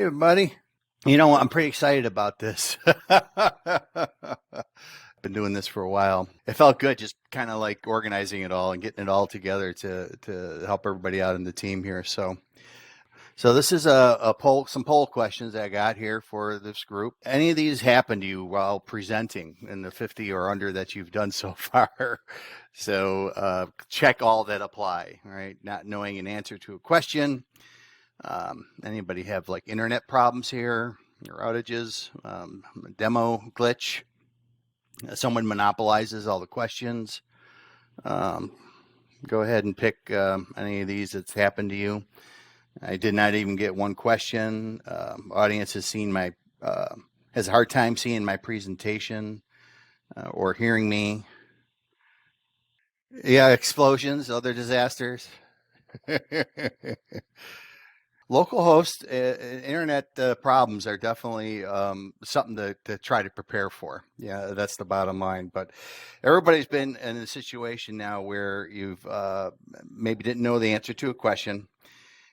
Hey, buddy. I'm pretty excited about this. Been doing this for a while. It felt good just kind of like organizing it all and getting it all together to help everybody out in the team here. So this is a poll, some poll questions I got here for this group. Any of these happened to you while presenting in the 50 or under that you've done so far? So check all that apply, right? Not knowing an answer to a question. Anybody have like internet problems here or outages, demo glitch? Someone monopolizes all the questions. Go ahead and pick any of these that's happened to you. I did not even get one question. Audience has a hard time seeing my presentation or hearing me. Yeah, explosions, other disasters. Local host internet problems are definitely something to try to prepare for. Yeah, that's the bottom line. But everybody's been in a situation now where you've maybe didn't know the answer to a question.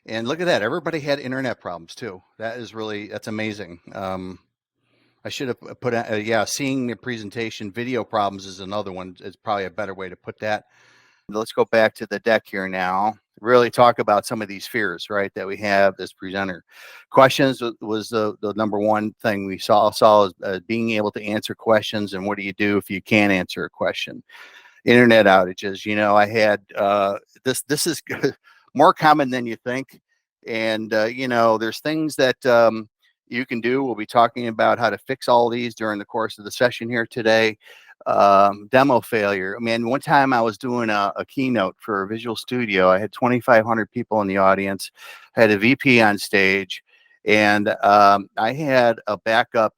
And look at that. Everybody had internet problems too. That's amazing. I should have put, seeing the presentation, video problems is another one. It's probably a better way to put that. Let's go back to the deck here now. Really talk about some of these fears, right, that we have as presenter. Questions was the number one thing we saw as being able to answer questions, and what do you do if you can't answer a question? Internet outages. I had this is more common than you think, and there's things that you can do. We'll be talking about how to fix all these during the course of the session here today. Demo failure. I mean, one time I was doing a keynote for a visual studio. I had 2,500 people in the audience. I had a VP on stage, and I had a backup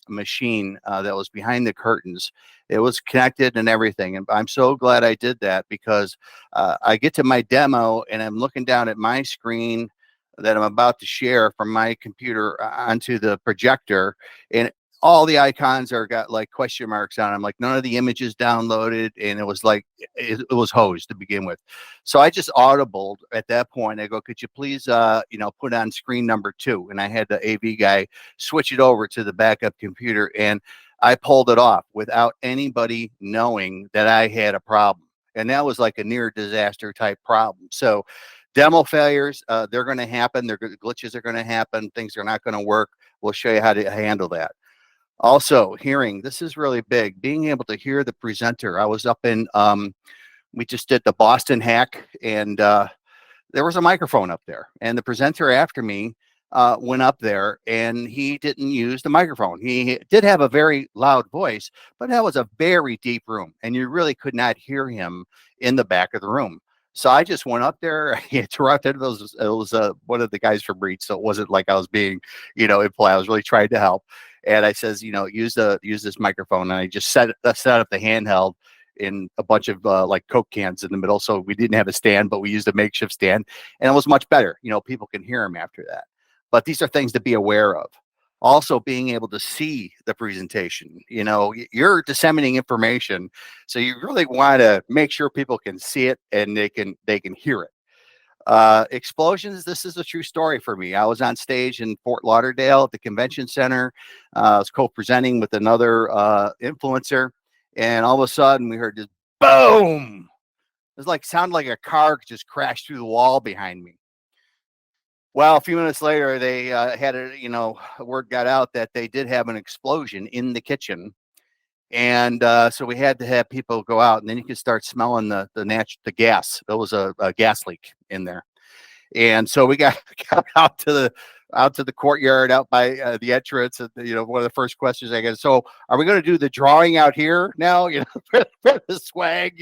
machine that was behind the curtains. It was connected and everything. And I'm so glad I did that, because I get to my demo and I'm looking down at my screen that I'm about to share from my computer onto the projector, and all the icons got like question marks on them, like none of the images downloaded, and it was like it was hosed to begin with. So I just audibled at that point. I go, could you please put on screen number 2? And I had the AV guy switch it over to the backup computer, and I pulled it off without anybody knowing that I had a problem. And that was like a near disaster type problem. So demo failures, they're going to happen. Glitches are going to happen. Things are not going to work. We'll show you how to handle that. Also, hearing. This is really big. Being able to hear the presenter. I was up in, we just did the Boston hack, and there was a microphone up there. And the presenter after me went up there, and he didn't use the microphone. He did have a very loud voice, but that was a very deep room, and you really could not hear him in the back of the room. So I just went up there. He interrupted. It was one of the guys from Reach, so it wasn't like I was being, impolite. I was really trying to help. And I says, use this microphone. And I just set up the handheld in a bunch of like Coke cans in the middle. So we didn't have a stand, but we used a makeshift stand, and it was much better. People can hear him after that. But these are things to be aware of. Also, being able to see the presentation. You're disseminating information, so you really want to make sure people can see it and they can hear it. Explosions. This is a true story for me. I was on stage in Fort Lauderdale at the convention center. I was co-presenting with another influencer, and all of a sudden we heard this boom. It was sounded like a car just crashed through the wall behind me. Well, a few minutes later, they had word got out that they did have an explosion in the kitchen. And so we had to have people go out, and then you could start smelling the gas. There was a gas leak in there. And so we got out to the courtyard out by the entrance. And, one of the first questions I get, so are we going to do the drawing out here now? For the swag,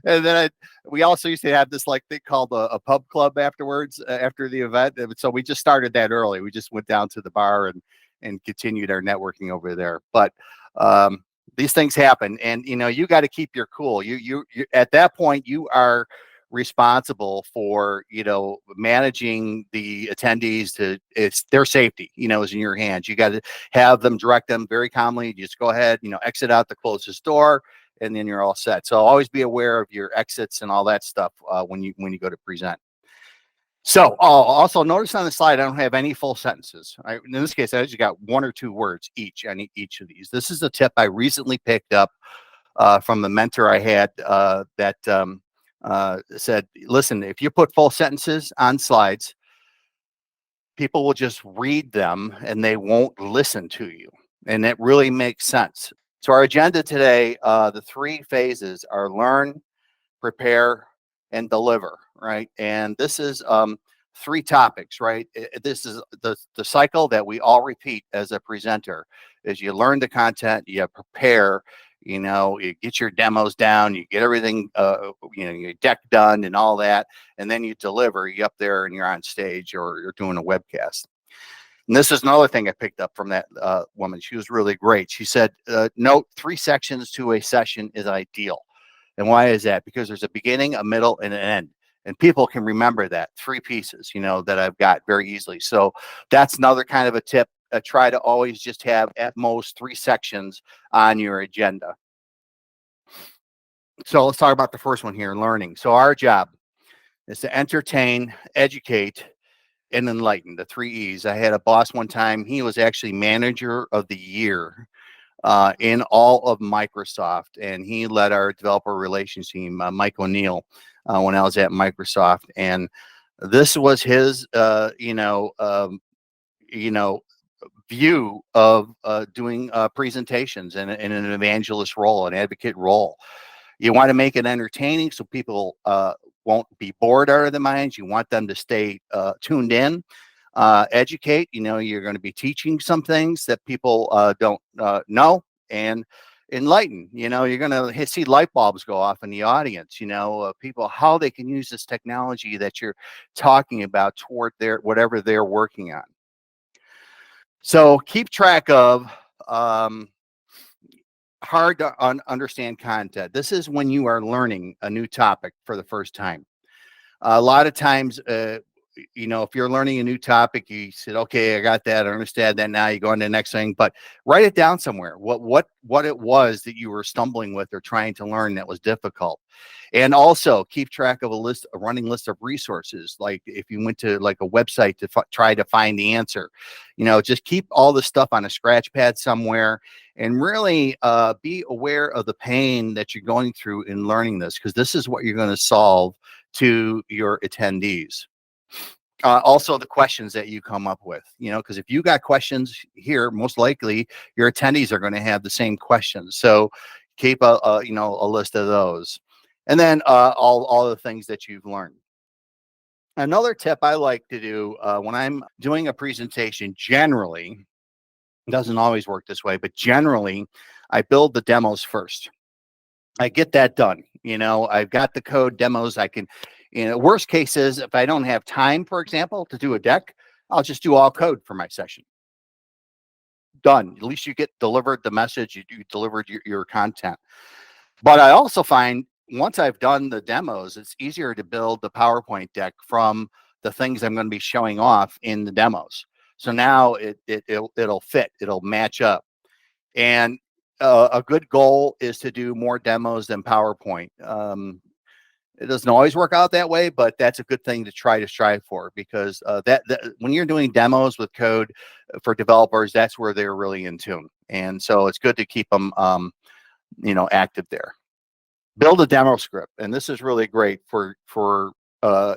And then we also used to have this thing called a pub club afterwards, after the event. And so we just started that early. We just went down to the bar and continued our networking over there. But these things happen, and you got to keep your cool. You at that point you are responsible for managing the attendees. It's their safety is in your hands. You got to have them, direct them very calmly. You just go ahead, exit out the closest door, and then you're all set. So always be aware of your exits and all that stuff when you go to present. So, also notice on the slide, I don't have any full sentences. In this case, I just got 1 or 2 words each on each of these. This is a tip I recently picked up from the mentor I had that said, listen, if you put full sentences on slides, people will just read them and they won't listen to you. And it really makes sense. So, our agenda today, the 3 phases are learn, prepare, and deliver, right? And this is 3 topics, right? This is the cycle that we all repeat as a presenter is you learn the content, you prepare, you get your demos down, you get everything, your deck done and all that, and then you deliver, you up there and you're on stage or you're doing a webcast. And this is another thing I picked up from that woman. She was really great. She said, note 3 sections to a session is ideal. And why is that? Because there's a beginning, a middle, and an end. And people can remember that 3 pieces, that I've got very easily. So that's another kind of a tip. Try to always just have at most 3 sections on your agenda. So let's talk about the first one here, learning. So our job is to entertain, educate, and enlighten, the 3 E's. I had a boss one time. He was actually manager of the year in all of Microsoft, and he led our developer relations team, Mike O'Neill, when I was at Microsoft. And this was his, view of doing presentations and an evangelist role, an advocate role. You want to make it entertaining so people won't be bored out of their minds. You want them to stay tuned in. Educate, you're going to be teaching some things that people don't know, and enlighten, you're going to see light bulbs go off in the audience, people, how they can use this technology that you're talking about toward their whatever they're working on. So keep track of hard to understand content. This is when you are learning a new topic for the first time. A lot of times, if you're learning a new topic, you said, okay, I got that, I understand that now, you go on to the next thing, but write it down somewhere, what it was that you were stumbling with or trying to learn that was difficult. And also keep track of a running list of resources. Like if you went to like a website to try to find the answer, just keep all the stuff on a scratch pad somewhere, and really be aware of the pain that you're going through in learning this, because this is what you're going to solve to your attendees. Also the questions that you come up with, because if you got questions here, most likely your attendees are going to have the same questions. So keep a list of those. And then all the things that you've learned. Another tip I like to do when I'm doing a presentation, generally, it doesn't always work this way, but generally I build the demos first. I get that done. I've got the code demos. I can, worst case is if I don't have time, for example, to do a deck, I'll just do all code for my session. Done. At least you get delivered the message, you delivered your content. But I also find once I've done the demos, it's easier to build the PowerPoint deck from the things I'm going to be showing off in the demos. So now it'll fit, it'll match up. And a good goal is to do more demos than PowerPoint. It doesn't always work out that way, but that's a good thing to try to strive for, because that when you're doing demos with code for developers, that's where they're really in tune. And so it's good to keep them, active there. Build a demo script, and this is really great for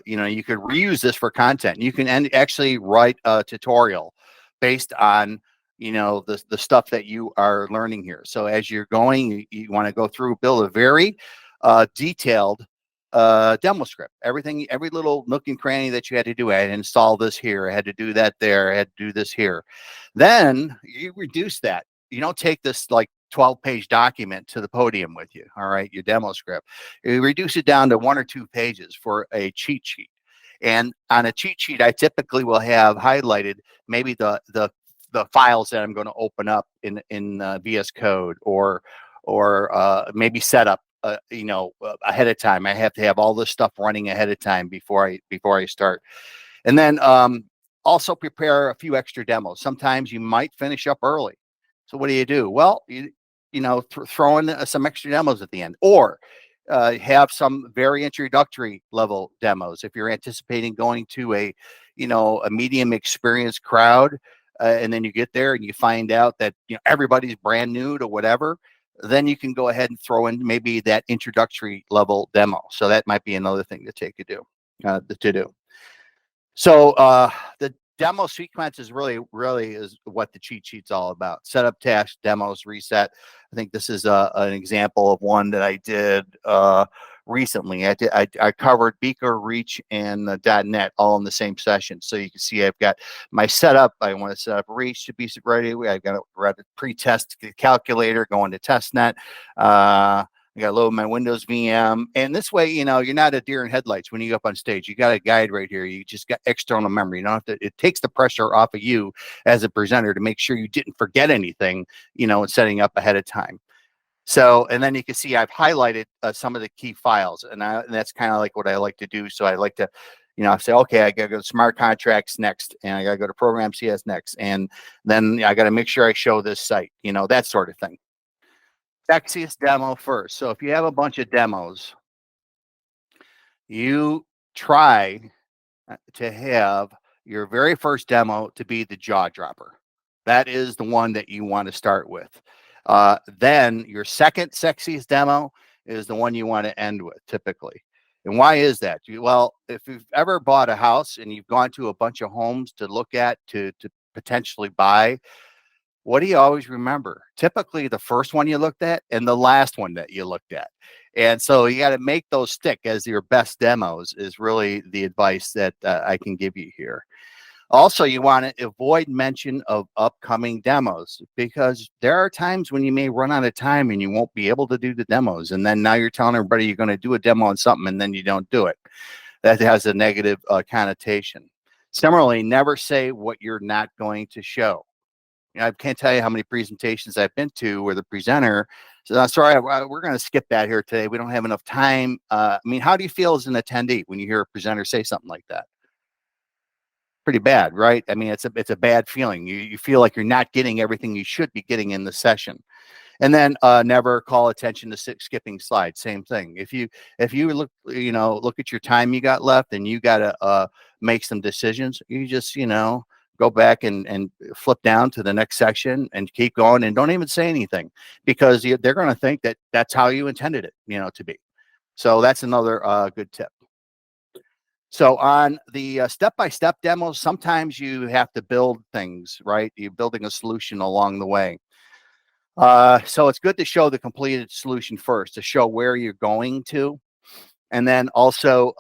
you could reuse this for content. You can actually write a tutorial based on the stuff that you are learning here. So as you're going, you want to go through, build a very detailed demo script. Everything, every little nook and cranny that you had to do. I had to install this here, I had to do that there, I had to do this here. Then you reduce that. You don't take this like 12-page document to the podium with you. All right, your demo script. You reduce it down to 1 or 2 pages for a cheat sheet. And on a cheat sheet, I typically will have highlighted maybe the files that I'm going to open up in VS Code, or maybe set up ahead of time. I have to have all this stuff running ahead of time before I start. And then also prepare a few extra demos. Sometimes you might finish up early. So what do? Well, throw in some extra demos at the end. Or Have some very introductory level demos. If you're anticipating going to a medium experienced crowd, and then you get there and you find out that everybody's brand new to whatever, then you can go ahead and throw in maybe that introductory level demo. So that might be another thing to do. So the demo sequence is really is what the cheat sheet's all about. Setup, task, demos, reset. I think this is an example of one that I did recently. I covered Beaker, Reach, and .NET all in the same session. So you can see I've got my setup. I want to set up Reach to be ready. I've got a pre-test calculator going to testnet. I got to load my Windows VM. And this way, you're not a deer in headlights when you go up on stage. You got a guide right here. You just got external memory. You don't have to, it takes the pressure off of you as a presenter to make sure you didn't forget anything, in setting up ahead of time. So, and then you can see I've highlighted some of the key files, and that's kind of like what I like to do. So I like to, say, okay, I got to go to smart contracts next, and I got to go to program CS next. And then I got to make sure I show this site, that sort of thing. Sexiest demo first. So if you have a bunch of demos, you try to have your very first demo to be the jaw dropper. That is the one that you want to start with. Then your second sexiest demo is the one you want to end with, typically. And why is that? Well, if you've ever bought a house and you've gone to a bunch of homes to look at to potentially buy, what do you always remember? Typically the first one you looked at and the last one that you looked at. And so you got to make those stick as your best demos is really the advice that I can give you here. Also, you want to avoid mention of upcoming demos because there are times when you may run out of time and you won't be able to do the demos. And then now you're telling everybody you're going to do a demo on something and then you don't do it. That has a negative connotation. Similarly, never say what you're not going to show. I can't tell you how many presentations I've been to where the presenter says, sorry, we're going to skip that here today. We don't have enough time. I mean, how do you feel as an attendee when you hear a presenter say something like that? Pretty bad, right? I mean, it's a bad feeling. You feel like you're not getting everything you should be getting in the session. And then never call attention to skipping slides. Same thing. If you look at your time you got left and you got to make some decisions, you just go back and flip down to the next section and keep going and don't even say anything because they're going to think that that's how you intended it, to be. So that's another good tip. So on the step-by-step demos, sometimes you have to build things, right? You're building a solution along the way. So it's good to show the completed solution first to show where you're going to. And then also,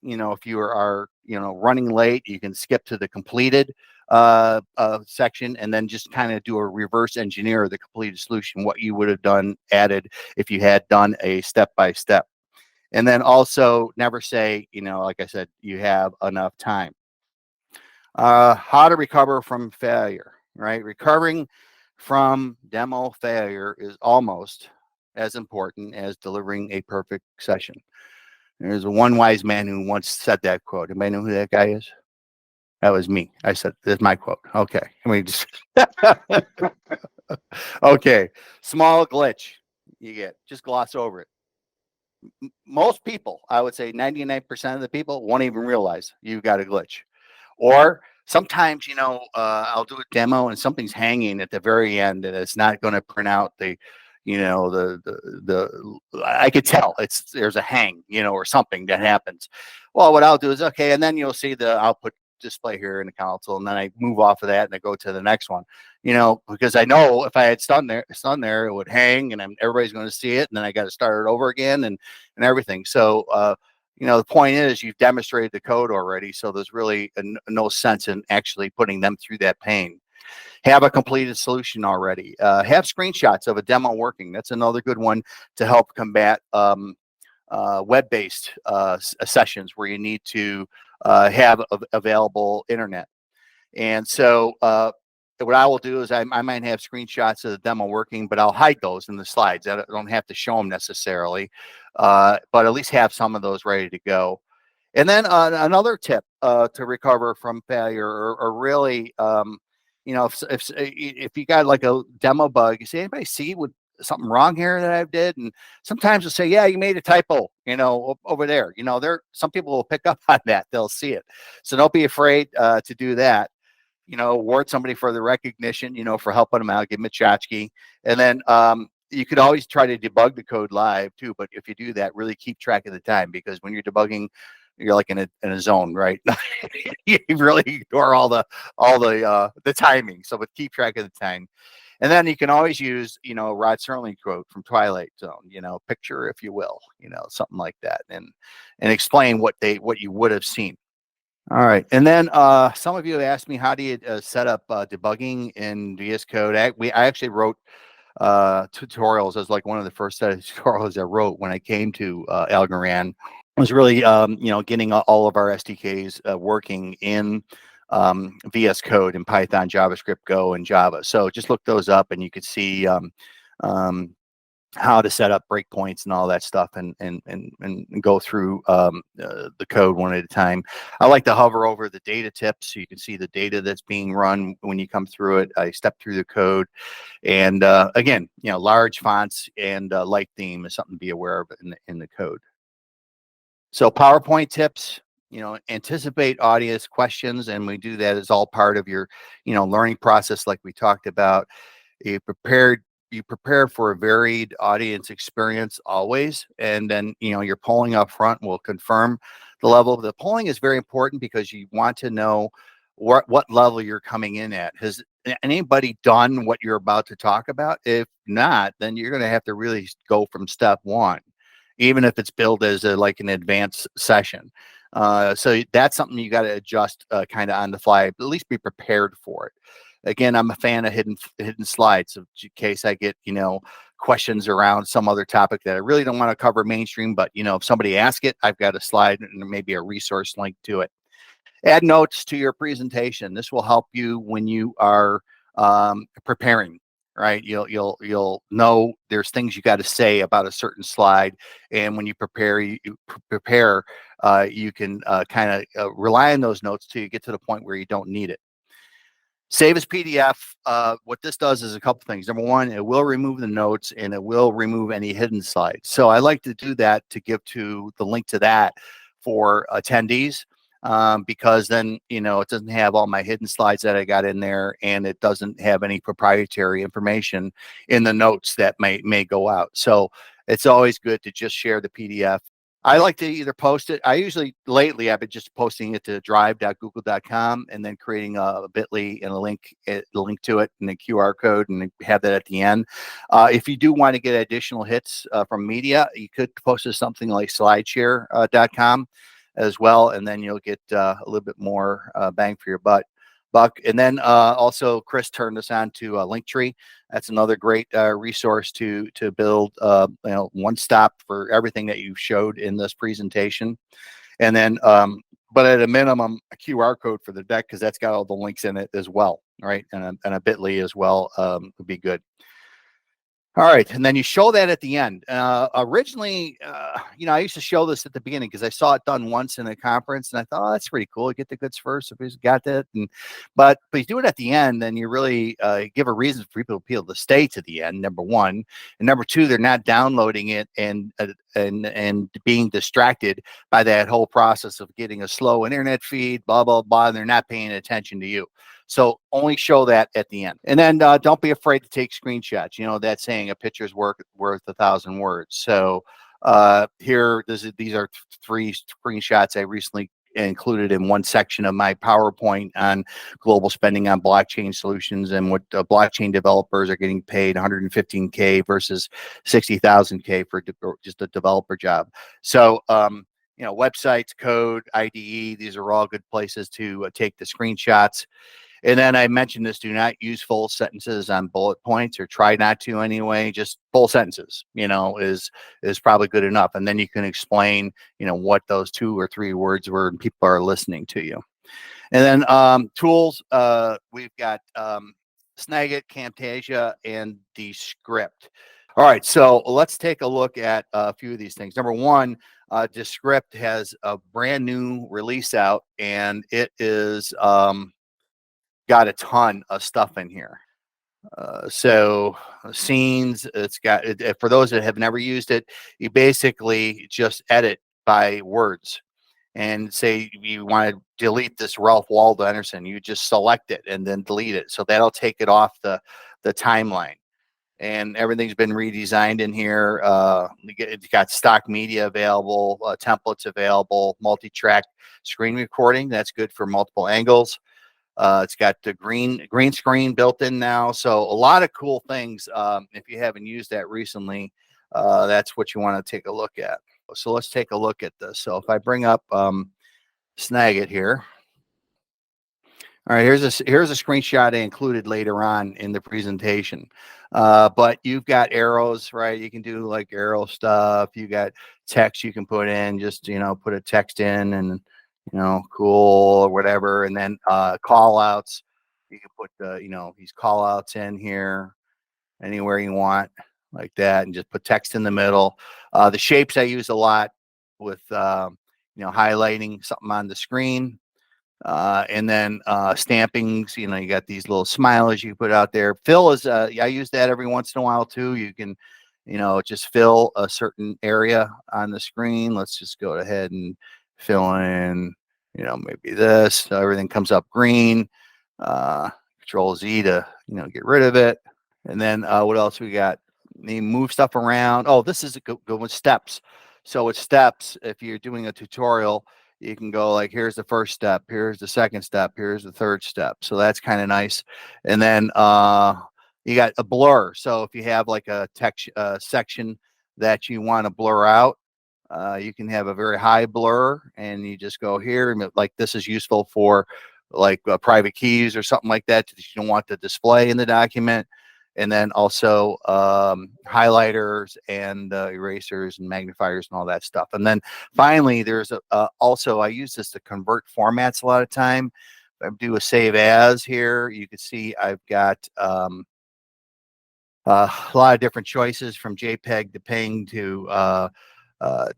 if you are, running late, you can skip to the completed section and then just kind of do a reverse engineer of the completed solution, what you would have done added if you had done a step-by-step. And then also never say, like I said, you have enough time. How to recover from failure, right? Recovering from demo failure is almost as important as delivering a perfect session. There's one wise man who once said that quote. Anybody know who that guy is? That was me. I said, "That's my quote." Okay, I mean, just okay. Small glitch you get, just gloss over it. Most people, I would say 99% of the people won't even realize you've got a glitch. Or sometimes, I'll do a demo and something's hanging at the very end and it's not going to print out I could tell there's a hang, or something that happens. Well, what I'll do is, okay, and then you'll see the output display here in the console, and then I move off of that and I go to the next one, because I know if I had stun there, it would hang and everybody's going to see it, and then I got to start it over again and everything. So, the point is you've demonstrated the code already, so there's really no sense in actually putting them through that pain. Have a completed solution already. Have screenshots of a demo working. That's another good one to help combat web-based sessions where you need to have available internet. And so what I will do is I might have screenshots of the demo working, but I'll hide those in the slides. I don't have to show them necessarily, but at least have some of those ready to go. And then another tip to recover from failure, or really, if you got like a demo bug, you say, anybody see something wrong here that I did? And sometimes they'll say, yeah, you made a typo, over there. Some people will pick up on that. They'll see it. So don't be afraid to do that. Award somebody for the recognition, for helping them out, give them a tchotchke. And then you could always try to debug the code live too. But if you do that, really keep track of the time, because when you're debugging, you're like in a zone, right? You really ignore all the timing. So, but keep track of the time. And then you can always use, Rod Serling quote from Twilight Zone, picture, if you will, something like that, and explain what you would have seen. All right. And then some of you asked me, how do you set up debugging in VS Code? I actually wrote tutorials as like one of the first set of tutorials I wrote when I came to Algorand. It was really, getting all of our SDKs working in VS Code and Python, JavaScript, Go, and Java. So just look those up, and you could see um, how to set up breakpoints and all that stuff, and go through the code one at a time. I like to hover over the data tips so you can see the data that's being run when you come through it. I step through the code, and again, large fonts and light theme is something to be aware of in the code. So PowerPoint tips, anticipate audience questions, and we do that as all part of your, learning process, like we talked about. You prepared you prepare for a varied audience experience always, and then your polling up front will confirm the level. The polling is very important because you want to know what level you're coming in at. Has anybody done what you're about to talk about? If not, then you're going to have to really go from step one, even if it's billed as like an advanced session. So that's something you got to adjust kind of on the fly, but at least be prepared for it. Again, I'm a fan of hidden slides, in case I get questions around some other topic that I really don't want to cover mainstream, but if somebody asks it, I've got a slide and maybe a resource link to it. Add notes to your presentation. This will help you when you are preparing. Right, you'll know there's things you got to say about a certain slide, and when you prepare, you can kind of rely on those notes till you get to the point where you don't need it. Save as PDF. What this does is a couple things. Number one, it will remove the notes, and it will remove any hidden slides. So I like to do that to give to the link to that for attendees, because then it doesn't have all my hidden slides that I got in there, and it doesn't have any proprietary information in the notes that may go out. So it's always good to just share the PDF. I like to either post it. Lately I've been just posting it to drive.google.com and then creating a bit.ly and the link to it and the QR code, and have that at the end. If you do want to get additional hits from media, you could post to something like slideshare.com as well, and then you'll get a little bit more bang for your buck. And then also Chris turned us on to Linktree. That's another great resource to build one stop for everything that you showed in this presentation. And then but at a minimum, a QR code for the deck, because that's got all the links in it as well, right? And a bit.ly as well would be good. All right, and then you show that at the end. Originally, I used to show this at the beginning because I saw it done once in a conference, and I thought, oh, that's pretty cool. You get the goods first, if he's got that. But you do it at the end, then you really give a reason for people to stay to the end. Number one, and number two, they're not downloading it and being distracted by that whole process of getting a slow internet feed, blah blah blah, and they're not paying attention to you. So only show that at the end. And then don't be afraid to take screenshots. That saying, a picture's worth 1,000 words. So these are 3 screenshots I recently included in one section of my PowerPoint on global spending on blockchain solutions, and what blockchain developers are getting paid $115K versus $60,000K for just a developer job. So websites, code, IDE, these are all good places to take the screenshots. And then I mentioned this: do not use full sentences on bullet points, or try not to anyway. Just full sentences, is probably good enough. And then you can explain, what those 2 or 3 words were, and people are listening to you. And then tools, we've got Snagit, Camtasia, and Descript. All right, so let's take a look at a few of these things. Number one, Descript has a brand new release out, and it is got a ton of stuff in here. So scenes, it's got for those that have never used it, you basically just edit by words and say you want to delete this Ralph Waldo Emerson, you just select it and then delete it. So that'll take it off the timeline. And everything's been redesigned in here. It's got stock media available, templates available, multi-track screen recording. That's good for multiple angles. It's got the green screen built in now. So a lot of cool things. If you haven't used that recently, that's what you want to take a look at. So let's take a look at this. So if I bring up Snagit here. All right, here's a screenshot I included later on in the presentation. But you've got arrows, right? You can do like arrow stuff. You got text you can put in, just put a text in and cool or whatever, and then call outs. You can put these call outs in here anywhere you want, like that, and just put text in the middle. The shapes I use a lot with highlighting something on the screen. And then stampings, you got these little smileys you put out there. Fill is, I use that every once in a while too. You can, just fill a certain area on the screen. Let's just go ahead and fill in, maybe this. So everything comes up green. Control Z to, get rid of it. And then what else we got? You move stuff around. Oh, this is a good with steps. So with steps, if you're doing a tutorial, you can go like, here's the first step, here's the second step, here's the third step. So that's kind of nice. And then you got a blur. So if you have like a text section that you want to blur out, you can have a very high blur, and you just go here, and like this is useful for like private keys or something like that that you don't want to display in the document. And then also highlighters and erasers and magnifiers and all that stuff. And then finally, there's also, I use this to convert formats a lot of time. I do a save as here. You can see I've got a lot of different choices from JPEG to PNG to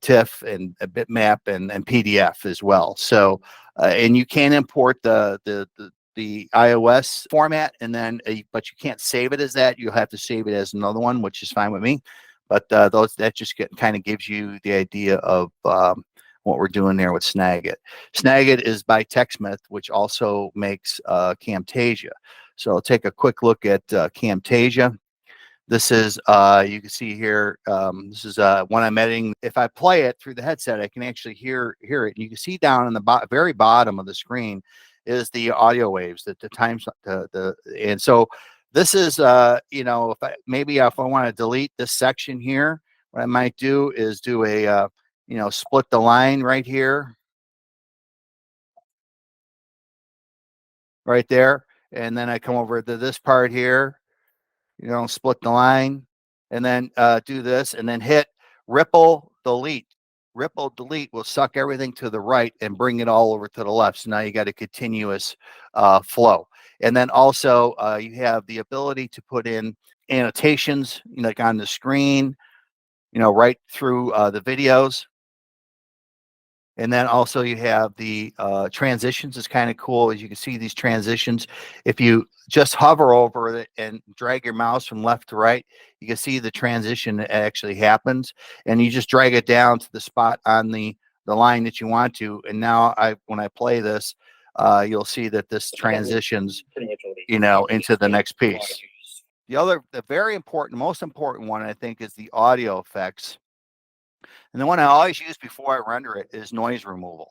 TIFF and a bitmap and PDF as well. So, and you can import the iOS format, and then but you can't save it as that. You'll have to save it as another one, which is fine with me. But that just kind of gives you the idea of what we're doing there with Snagit. Snagit is by TechSmith, which also makes Camtasia. So I'll take a quick look at Camtasia. This is, you can see here, this is when I'm editing. If I play it through the headset, I can actually hear it. You can see down in the very bottom of the screen is the audio waves, the times, and so this is, if I want to delete this section here, what I might do is do a, split the line right here, right there. And then I come over to this part here, split the line, and then do this, and then hit ripple delete. Ripple delete will suck everything to the right and bring it all over to the left. So now you got a continuous flow. And then also you have the ability to put in annotations, like on the screen, right through the videos. And then also you have the transitions. Is kind of cool. As you can see these transitions, if you just hover over it and drag your mouse from left to right, you can see the transition that actually happens. And you just drag it down to the spot on the line that you want to. And now when I play this, you'll see that this transitions, into the next piece. The very important, most important one, I think, is the audio effects. And the one I always use before I render it is noise removal.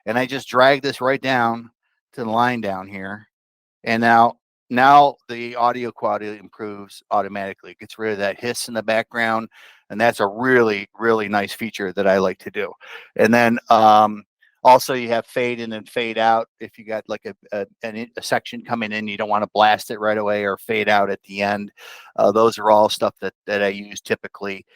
And I just drag this right down to the line down here. And now the audio quality improves automatically. It gets rid of that hiss in the background. And that's a really, really nice feature that I like to do. And then also you have fade in and fade out. If you got like a section coming in, you don't want to blast it right away or fade out at the end. Those are all stuff that I use typically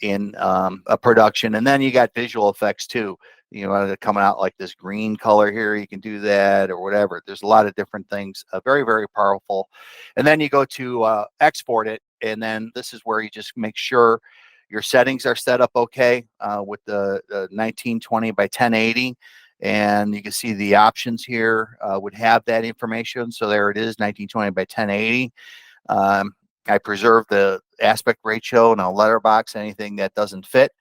in a production. And then you got visual effects too. Coming out like this green color here, you can do that or whatever. There's a lot of different things, very, very powerful. And then you go to export it. And then this is where you just make sure your settings are set up okay with the 1920 by 1080. And you can see the options here would have that information. So there it is, 1920 by 1080. Um, I preserve the aspect ratio and I'll letterbox anything that doesn't fit.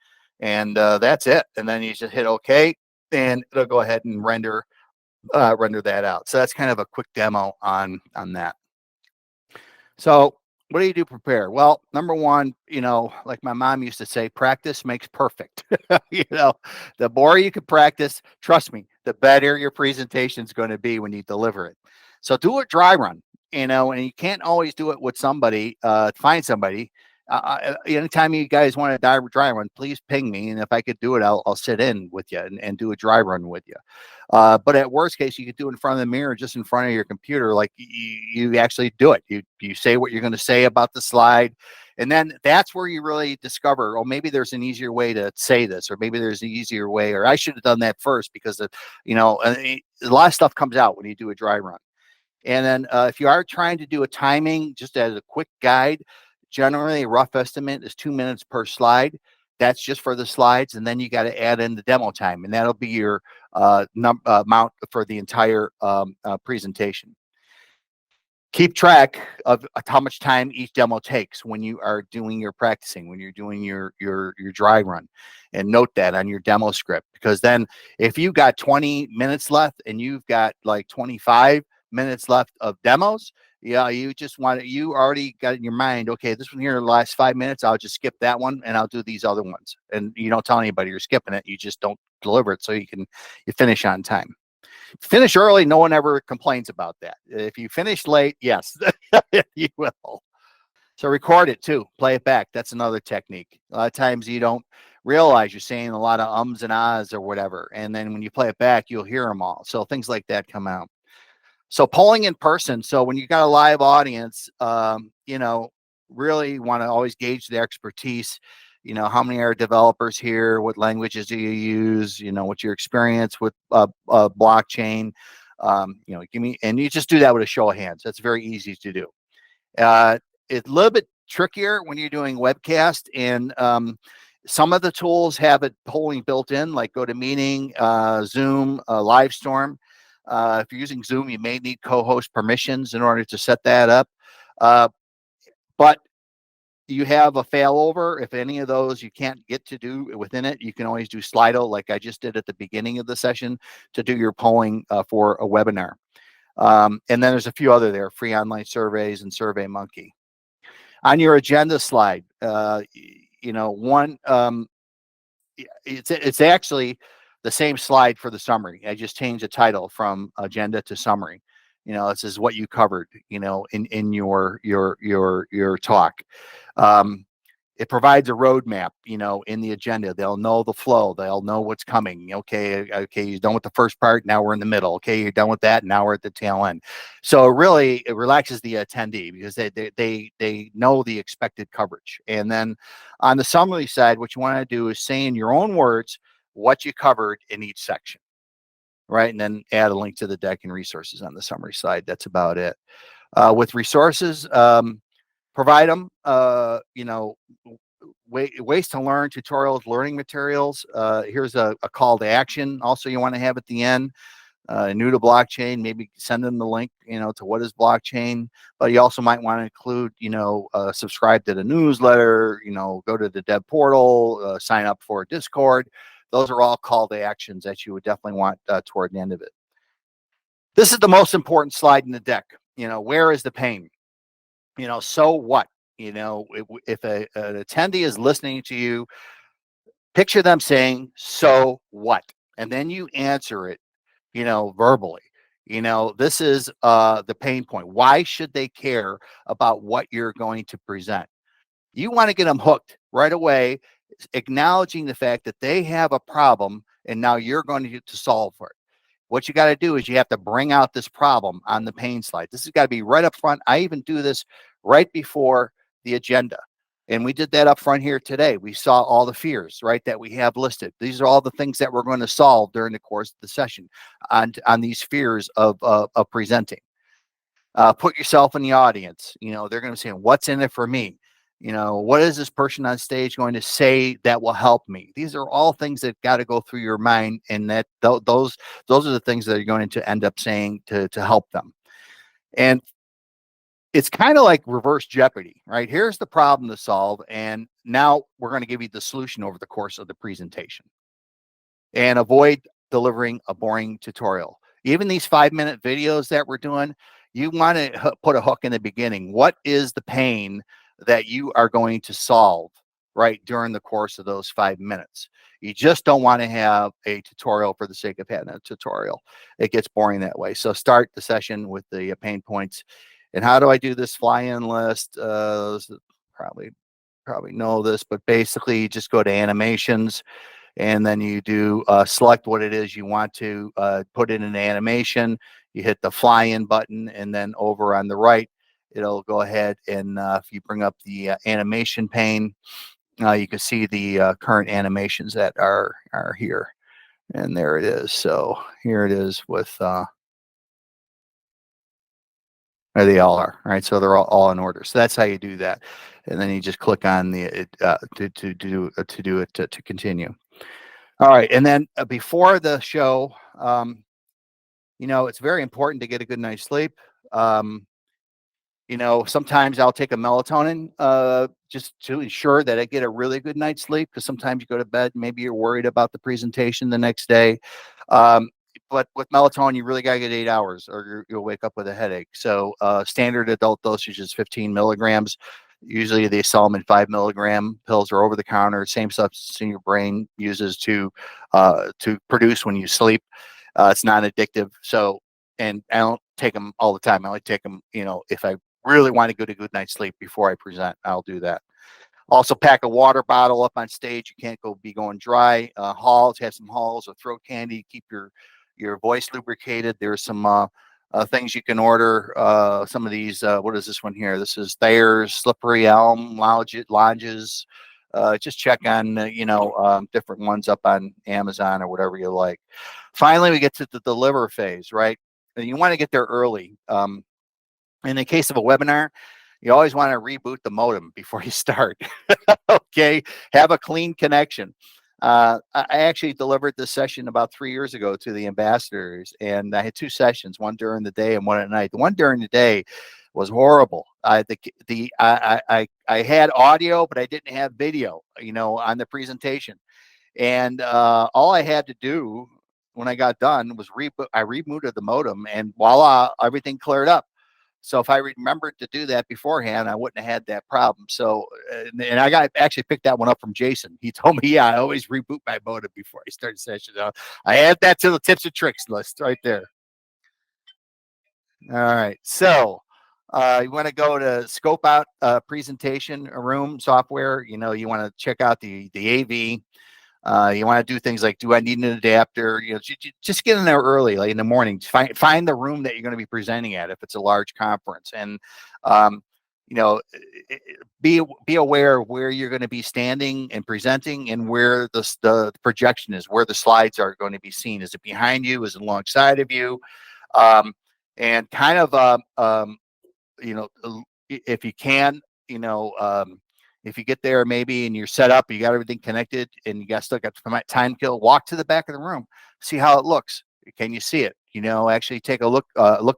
And that's it. And then you just hit OK, and it'll go ahead and render that out. So that's kind of a quick demo on that. So what do you do prepare? Well, number one, like my mom used to say, practice makes perfect. The more you can practice, trust me, the better your presentation is going to be when you deliver it. So do a dry run, and you can't always do it with somebody, find somebody. Anytime you guys want to dry run, please ping me. And if I could do it, I'll sit in with you and do a dry run with you. But at worst case, you could do it in front of the mirror, just in front of your computer, like you actually do it. You say what you're going to say about the slide, and then that's where you really discover, oh, maybe there's an easier way to say this, or maybe there's an easier way, or I should have done that first, because a lot of stuff comes out when you do a dry run. And then if you are trying to do a timing, just as a quick guide, generally a rough estimate is 2 minutes per slide. That's just for the slides, and then you got to add in the demo time, and that'll be your amount for the entire presentation. Keep track of how much time each demo takes when you are doing your practicing, when you're doing your dry run, and note that on your demo script, because then if you got 20 minutes left and you've got like 25 minutes left of demos, yeah, you already got in your mind, okay, this one here, the last 5 minutes, I'll just skip that one and I'll do these other ones. And you don't tell anybody you're skipping it. You just don't deliver it so you finish on time. Finish early, no one ever complains about that. If you finish late, yes, you will. So record it too, play it back. That's another technique. A lot of times you don't realize you're saying a lot of ums and ahs or whatever, and then when you play it back, you'll hear them all. So things like that come out. So polling in person. So when you got a live audience, really want to always gauge the expertise. How many are developers here? What languages do you use? What's your experience with blockchain? And you just do that with a show of hands. That's very easy to do. It's a little bit trickier when you're doing webcast, and some of the tools have it polling built in, like GoToMeeting, Zoom, Livestorm. If you're using Zoom, you may need co-host permissions in order to set that up. But you have a failover. If any of those you can't get to do within it, you can always do Slido, like I just did at the beginning of the session, to do your polling for a webinar. And then there's a few other there, free online surveys and SurveyMonkey. On your agenda slide, it's actually the same slide for the summary. I just changed the title from agenda to summary. This is what you covered, in your talk. It provides a roadmap, in the agenda. They'll know the flow. They'll know what's coming. Okay, you're done with the first part. Now we're in the middle. Okay, you're done with that. Now we're at the tail end. So really, it relaxes the attendee, because they know the expected coverage. And then on the summary side, what you want to do is say in your own words what you covered in each section, right? And then add a link to the deck and resources on the summary side. That's about it. With resources, provide them, ways to learn, tutorials, learning materials. Here's a call to action. Also, you want to have at the end, new to blockchain, maybe send them the link, to what is blockchain. But you also might want to include, subscribe to the newsletter, go to the dev portal, sign up for Discord. Those are all call to actions that you would definitely want toward the end of it. This is the most important slide in the deck. Where is the pain? So what? If an attendee is listening to you, picture them saying, so what? And then you answer it, verbally. This is the pain point. Why should they care about what you're going to present? You want to get them hooked right away, acknowledging the fact that they have a problem and now you're going to solve for it. What you got to do is you have to bring out this problem on the pain slide. This has got to be right up front. I even do this right before the agenda. And we did that up front here today. We saw all the fears, right, that we have listed. These are all the things that we're going to solve during the course of the session on these fears of presenting. Put yourself in the audience. They're going to be saying, what's in it for me? What is this person on stage going to say that will help me? These are all things that got to go through your mind, and that those are the things that are going to end up saying to help them. And it's kind of like reverse Jeopardy, right? Here's the problem to solve, and now we're going to give you the solution over the course of the presentation. And avoid delivering a boring tutorial. Even these 5-minute videos that we're doing, you want to put a hook in the beginning. What is the pain that you are going to solve right during the course of those 5 minutes? You just don't want to have a tutorial for the sake of having a tutorial. It gets boring that way. So start the session with the pain points. And how do I do this fly-in list? Probably know this, but basically you just go to animations, and then you do select what it is you want to put in an animation. You hit the fly in button, and then over on the right, it'll go ahead and if you bring up the animation pane, you can see the current animations that are here. And there it is. So here it is with there they all are. All right, so they're all in order. So that's how you do that, and then you just click on the to do it to continue. All right, and then before the show, it's very important to get a good night's sleep. Um, sometimes I'll take a melatonin just to ensure that I get a really good night's sleep, because sometimes you go to bed, maybe you're worried about the presentation the next day. Um, but with melatonin, you really got to get 8 hours, or you'll wake up with a headache. So standard adult dosage is 15 milligrams. Usually they sell them in 5 milligram pills, or over the counter, same substance in your brain uses to produce when you sleep. It's not addictive. So, and I don't take them all the time. I only take them, if I really want to get a good night's sleep before I present, I'll do that. Also pack a water bottle up on stage. You can't be going dry. Halls, have some halls or throat candy. Keep your voice lubricated. There's some things you can order. Some of these, what is this one here? This is Thayer's Slippery Elm Lounges. Just check on, different ones up on Amazon or whatever you like. Finally, we get to the deliver phase, right? And you want to get there early. In the case of a webinar, you always want to reboot the modem before you start. Okay, have a clean connection. I actually delivered this session about 3 years ago to the ambassadors, and I had 2 sessions, one during the day and one at night. The one during the day was horrible. I had audio, but I didn't have video, on the presentation. And all I had to do when I got done was I rebooted the modem, and voila, everything cleared up. So if I remembered to do that beforehand, I wouldn't have had that problem. So, and I actually picked that one up from Jason. He told me, yeah, I always reboot my modem before I start a session. I add that to the tips and tricks list right there. All right. So you want to go to scope out presentation room software. You want to check out the AV. You want to do things like, do I need an adapter? Just get in there early, like in the morning. Find the room that you're going to be presenting at if it's a large conference, and be aware of where you're going to be standing and presenting, and where the projection is, where the slides are going to be seen. Is it behind you? Is it alongside of you? And kind of if you can, if you get there maybe and you're set up, you got everything connected, and you still got time kill, walk to the back of the room, see how it looks. Can you see it? Actually take a look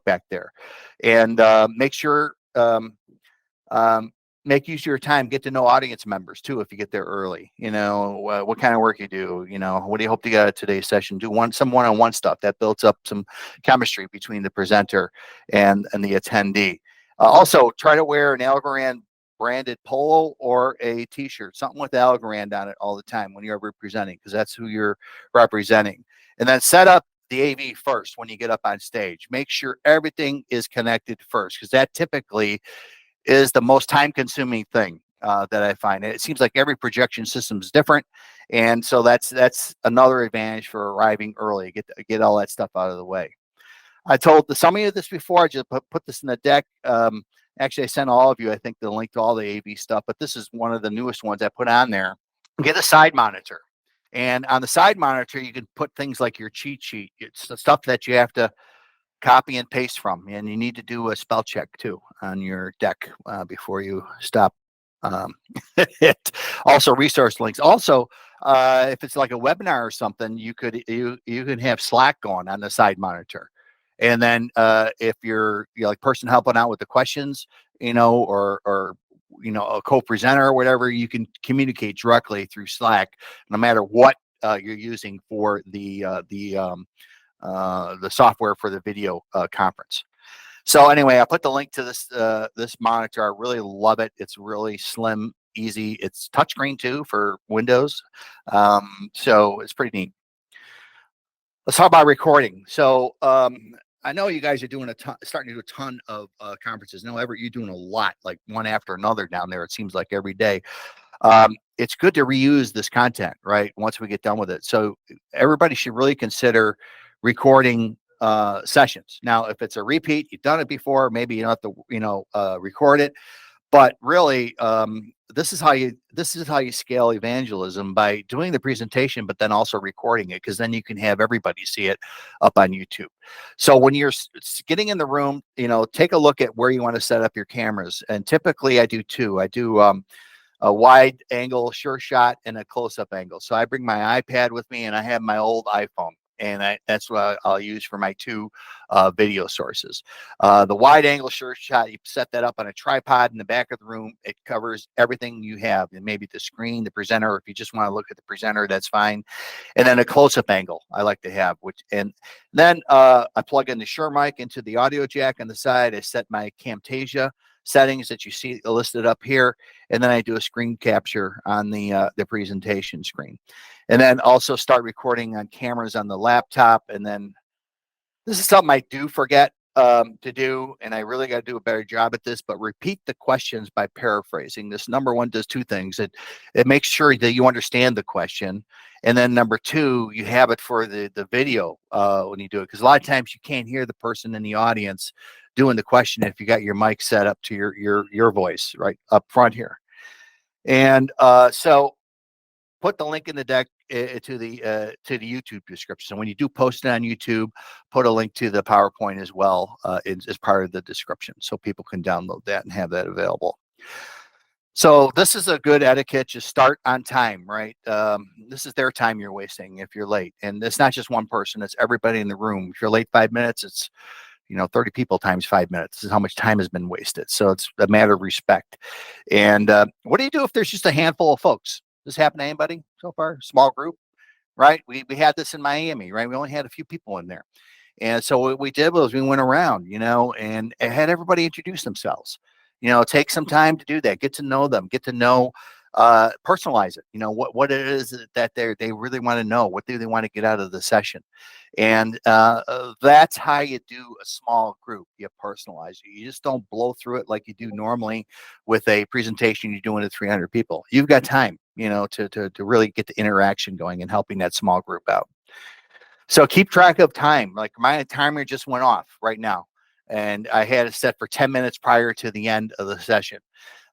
back there, and make sure make use of your time. Get to know audience members too if you get there early. What kind of work you do. What do you hope to get out of today's session? Do some one-on-one stuff that builds up some chemistry between the presenter and the attendee. Also, try to wear an Algorand branded polo or a t-shirt, something with Algorand on it all the time when you're representing, because that's who you're representing. And then set up the AV first when you get up on stage. Make sure everything is connected first, because that typically is the most time-consuming thing that I find. It seems like every projection system is different, and so that's another advantage for arriving early. Get all that stuff out of the way. I told some of you this before. I just put this in the deck. Actually, I sent all of you, I think, the link to all the AV stuff, but this is one of the newest ones I put on there. Get a side monitor, and on the side monitor, you can put things like your cheat sheet. It's the stuff that you have to copy and paste from, and you need to do a spell check too on your deck before you stop it. Also, resource links. Also, if it's like a webinar or something, you can have Slack going on the side monitor, And then if you're like person helping out with the questions, or a co-presenter or whatever, you can communicate directly through Slack, no matter what you're using for the software for the video conference. So anyway, I put the link to this monitor. I really love it. It's really slim, easy. It's touchscreen too for Windows, so it's pretty neat. Let's talk about recording. So I know you guys are doing starting to do a ton of conferences. No, Everett, you're doing a lot, like one after another down there. It seems like every day. It's good to reuse this content, right? Once we get done with it. So everybody should really consider recording sessions. Now, if it's a repeat, you've done it before, maybe you don't have to, record it. But really, this is how you scale evangelism, by doing the presentation, but then also recording it, because then you can have everybody see it up on YouTube. So when you're getting in the room, take a look at where you want to set up your cameras. And typically, I do two. I do a wide angle sure shot and a close-up angle. So I bring my iPad with me, and I have my old iPhone, and that's what I'll use for my two video sources. The wide angle sure shot, you set that up on a tripod in the back of the room. It covers everything you have, and maybe the screen, the presenter. If you just want to look at the presenter, that's fine. And then a close-up angle I like to have, and then I plug in the Shure mic into the audio jack on the side. I set my Camtasia settings that you see listed up here, and then I do a screen capture on the presentation screen, and then also start recording on cameras on the laptop. And then this is something I do forget to do, and I really got to do a better job at this, but repeat the questions by paraphrasing. This number one does two things. It makes sure that you understand the question, and then number two, you have it for the video when you do it, because a lot of times you can't hear the person in the audience doing the question if you got your mic set up to your voice right up front here. And so put the link in the deck to the YouTube description. So when you do post it on YouTube, put a link to the PowerPoint as well as part of the description, so people can download that and have that available. So this is a good etiquette. Just start on time, right? This is their time you're wasting if you're late, and it's not just one person; it's everybody in the room. If you're late 5 minutes, it's 30 people times 5 minutes. This is how much time has been wasted. So it's a matter of respect. And what do you do if there's just a handful of folks? Does this happen to anybody so far? Small group, right? We had this in Miami, right? We only had a few people in there. And so what we did was we went around, and had everybody introduce themselves. Take some time to do that. Get to know them. Get to know, personalize it. What it is that they really want to know. What do they want to get out of the session? And that's how you do a small group. You personalize it. You just don't blow through it like you do normally with a presentation you're doing to 300 people. You've got time, to really get the interaction going and helping that small group out. So keep track of time. Like my timer just went off right now, and I had it set for 10 minutes prior to the end of the session.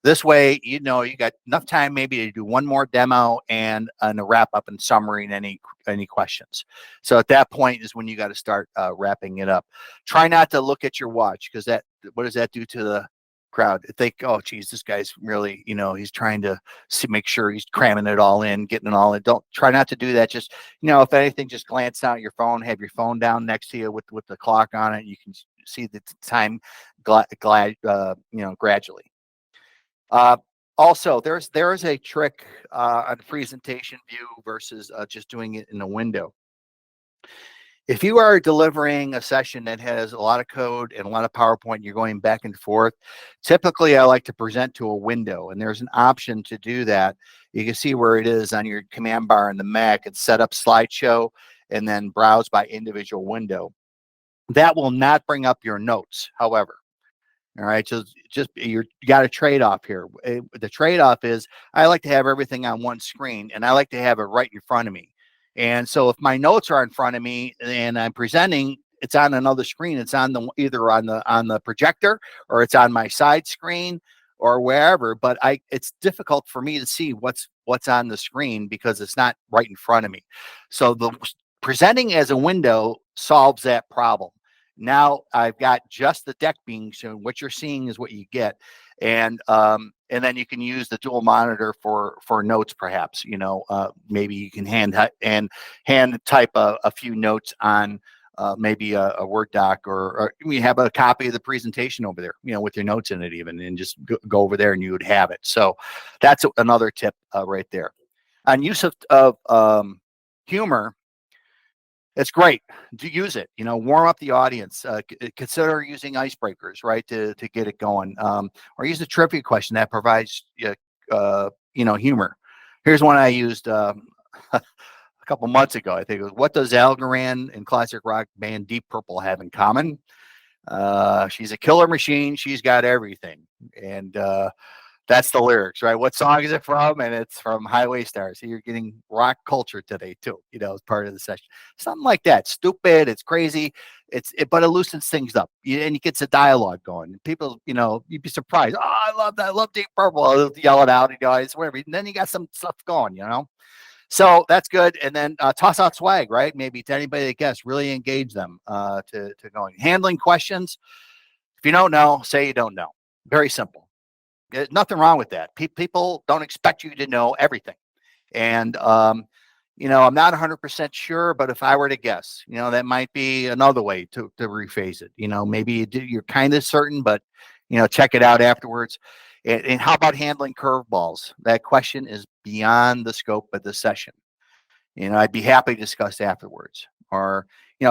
This way, you got enough time maybe to do one more demo and a wrap up and summary and any questions. So at that point is when you got to start wrapping it up. Try not to look at your watch, because what does that do to the crowd? Think, oh, geez, this guy's really, he's trying to make sure he's cramming it all in, getting it all in. Don't try not to do that. Just, if anything, just glance down at your phone, have your phone down next to you with the clock on it. You can see the time gradually. Also, there is a trick on presentation view versus just doing it in a window. If you are delivering a session that has a lot of code and a lot of PowerPoint, you're going back and forth, typically I like to present to a window, and there's an option to do that. You can see where it is on your command bar in the Mac. It's set up slideshow and then browse by individual window. That will not bring up your notes, however. All right, so you got a trade-off here. The trade-off is I like to have everything on one screen, and I like to have it right in front of me. And so if my notes are in front of me and I'm presenting, it's on another screen. It's on either on the projector, or it's on my side screen, or wherever. But it's difficult for me to see what's on the screen because it's not right in front of me. So the presenting as a window solves that problem. Now I've got just the deck being shown. What you're seeing is what you get, and then you can use the dual monitor for notes. Perhaps maybe you can hand type a few notes on maybe a Word doc, or we have a copy of the presentation over there, with your notes in it even, and just go over there and you would have it. So that's another tip right there. On use of humor, it's great to use it. Warm up the audience. Consider using icebreakers, right, to get it going, or use a trivia question that provides humor. Here's one I used a couple months ago. I think it was, what does Algorand and classic rock band Deep Purple have in common? She's a killer machine. She's got everything, and that's the lyrics, right? What song is it from? And it's from Highway Star. So you're getting rock culture today too, as part of the session. Something like that. Stupid. It's crazy. But it loosens things up, and it gets a dialogue going. People, you'd be surprised. Oh, I love that. I love Deep Purple. I'll yell it out, it's whatever. And then you got some stuff going, So that's good. And then toss out swag, right? Maybe to anybody that guests, really engage them to going. Handling questions. If you don't know, say you don't know. Very simple. There's nothing wrong with that. People don't expect you to know everything. And, I'm not 100% sure, but if I were to guess, that might be another way to rephrase it. Maybe you're kind of certain, but, check it out afterwards. And how about handling curveballs? That question is beyond the scope of the session. I'd be happy to discuss afterwards. Or,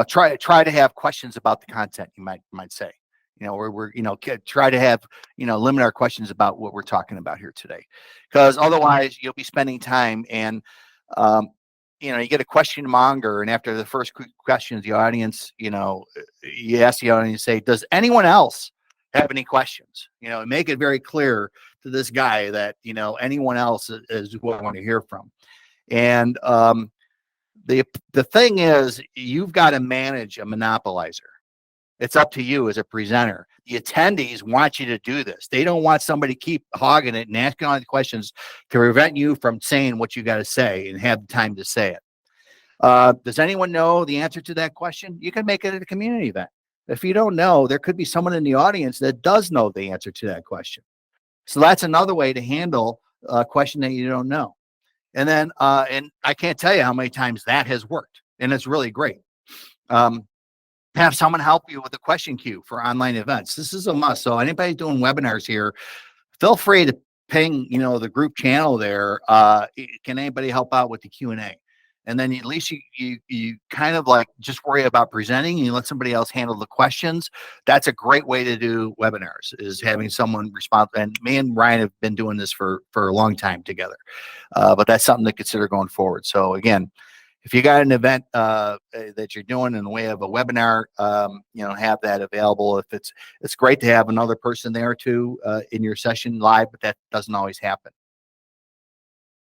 try to have questions about the content, you might say. We're try to have, limit our questions about what we're talking about here today, because otherwise you'll be spending time and, you get a question monger, and after the first questions, the audience, you ask the audience, say, does anyone else have any questions? Make it very clear to this guy that, anyone else is what I want to hear from. And the thing is, you've got to manage a monopolizer. It's up to you as a presenter. The attendees want you to do this. They don't want somebody to keep hogging it and asking all the questions to prevent you from saying what you got to say and have the time to say it. Does anyone know the answer to that question? You can make it at a community event. If you don't know, there could be someone in the audience that does know the answer to that question. So that's another way to handle a question that you don't know. And then, and I can't tell you how many times that has worked, and it's really great. Have someone help you with a question queue for online events. This is a must. So anybody doing webinars here, feel free to ping, the group channel there. Can anybody help out with the Q&A? And then at least you kind of like just worry about presenting and you let somebody else handle the questions. That's a great way to do webinars, is having someone respond. And me and Ryan have been doing this for a long time together. But that's something to consider going forward. So again, if you got an event that you're doing in the way of a webinar, have that available. If it's great to have another person there too in your session live, but that doesn't always happen.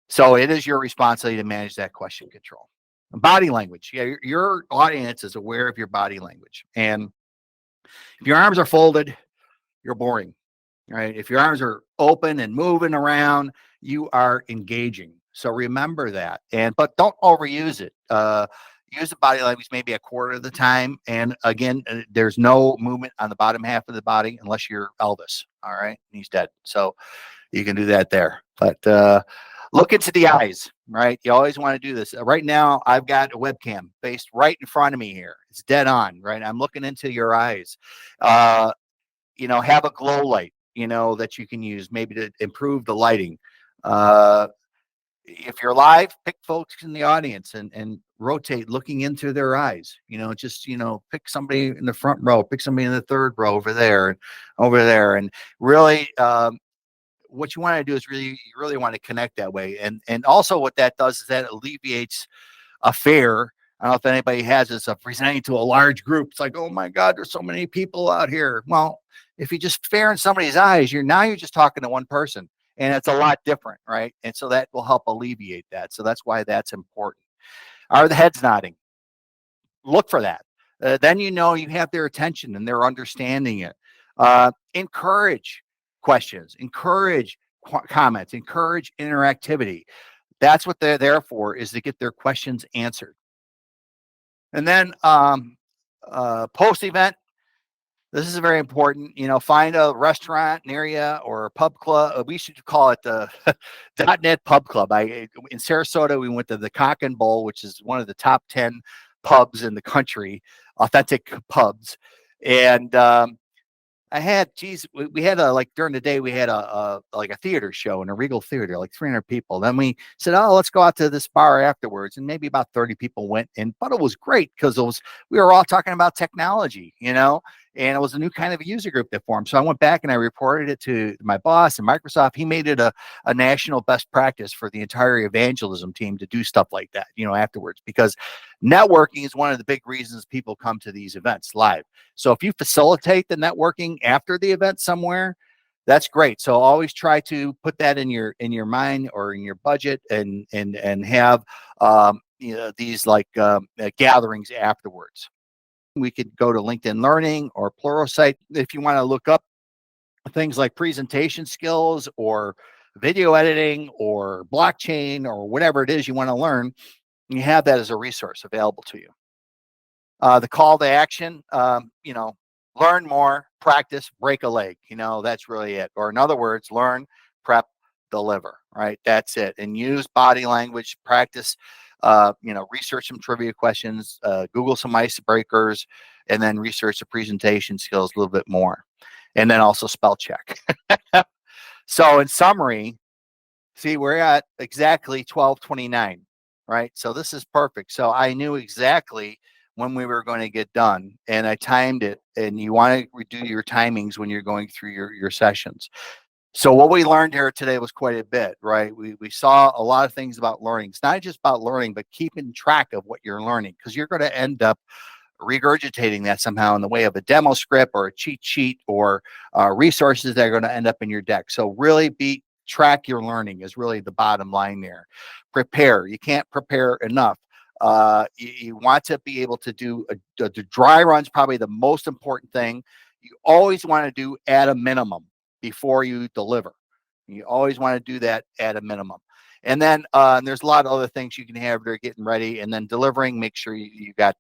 So it is your responsibility to manage that question control. Body language. Yeah, your audience is aware of your body language. And if your arms are folded, you're boring, right? If your arms are open and moving around, you are engaging. So remember that, but don't overuse it. Use the body language maybe a quarter of the time. And again, there's no movement on the bottom half of the body unless you're Elvis. All right, he's dead. So you can do that there. But look into the eyes, right? You always want to do this. Right now, I've got a webcam based right in front of me here. It's dead on, right? I'm looking into your eyes. Have a glow light, that you can use maybe to improve the lighting. If you're live, pick folks in the audience and rotate looking into their eyes. Pick somebody in the front row, pick somebody in the third row over there, and really what you want to do is you really want to connect that way. And also what that does is that alleviates a fear. I don't know if anybody has this of presenting to a large group. It's like, oh my God, there's so many people out here. Well, if you just stare in somebody's eyes, you're just talking to one person. And it's a lot different, right? And so that will help alleviate that. So that's why that's important. Are the heads nodding? Look for that. Then you have their attention and they're understanding it. Encourage questions, encourage comments, encourage interactivity. That's what they're there for, is to get their questions answered. And then post-event, this is very important. Find a restaurant near you or a pub club. We should call it the .NET Pub Club. In Sarasota, we went to the Cock and Bowl, which is one of the top 10 pubs in the country. authentic pubs. And I had, geez, we had like during the day, we had like a theater show in a Regal Theater, like 300 people. Then we said, oh, let's go out to this bar afterwards. And maybe about 30 people went in, but it was great because we were all talking about technology, and it was a new kind of a user group that formed. So I went back and I reported it to my boss and Microsoft. He made it a national best practice for the entire evangelism team to do stuff like that, afterwards, because networking is one of the big reasons people come to these events live. So if you facilitate the networking after the event somewhere, that's great. So always try to put that in your mind or in your budget, and have these like gatherings afterwards. We could go to LinkedIn Learning or Pluralsight if you want to look up things like presentation skills or video editing or blockchain or whatever it is you want to learn. You have that as a resource available to you. The call to action, learn more, practice, break a leg. That's really it. Or in other words, learn, prep, deliver, right? That's it. And use body language, practice, research some trivia questions, Google some icebreakers, and then research the presentation skills a little bit more. And then also spell check. So in summary, see, we're at exactly 12:29, right? So this is perfect. So I knew exactly when we were going to get done, and I timed it. And you want to do your timings when you're going through your sessions. So what we learned here today was quite a bit, right? We saw a lot of things about learning. It's not just about learning, but keeping track of what you're learning, because you're going to end up regurgitating that somehow in the way of a demo script or a cheat sheet or resources that are going to end up in your deck. So really track your learning is really the bottom line there. Prepare. You can't prepare enough. You want to be able to do the dry run's probably the most important thing. You always want to do at a minimum before you deliver. You always want to do that at a minimum. And then there's a lot of other things you can have. They're getting ready, and then delivering. Make sure you got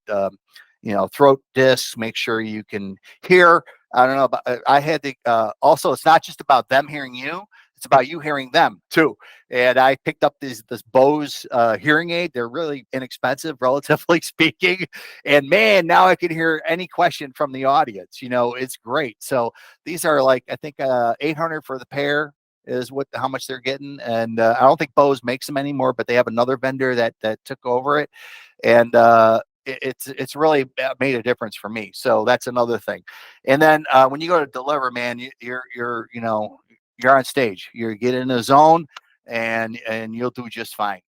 throat discs. Make sure you can hear. I don't know, but I had to also. It's not just about them hearing you. It's about you hearing them too. And I picked up this Bose hearing aid. They're really inexpensive, relatively speaking. And man, now I can hear any question from the audience. It's great. So these are like, I think 800 for the pair is how much they're getting. And I don't think Bose makes them anymore, but they have another vendor that took over it. And it's really made a difference for me. So that's another thing. And then when you go to deliver, man, you're on stage. You get in the zone, and you'll do just fine.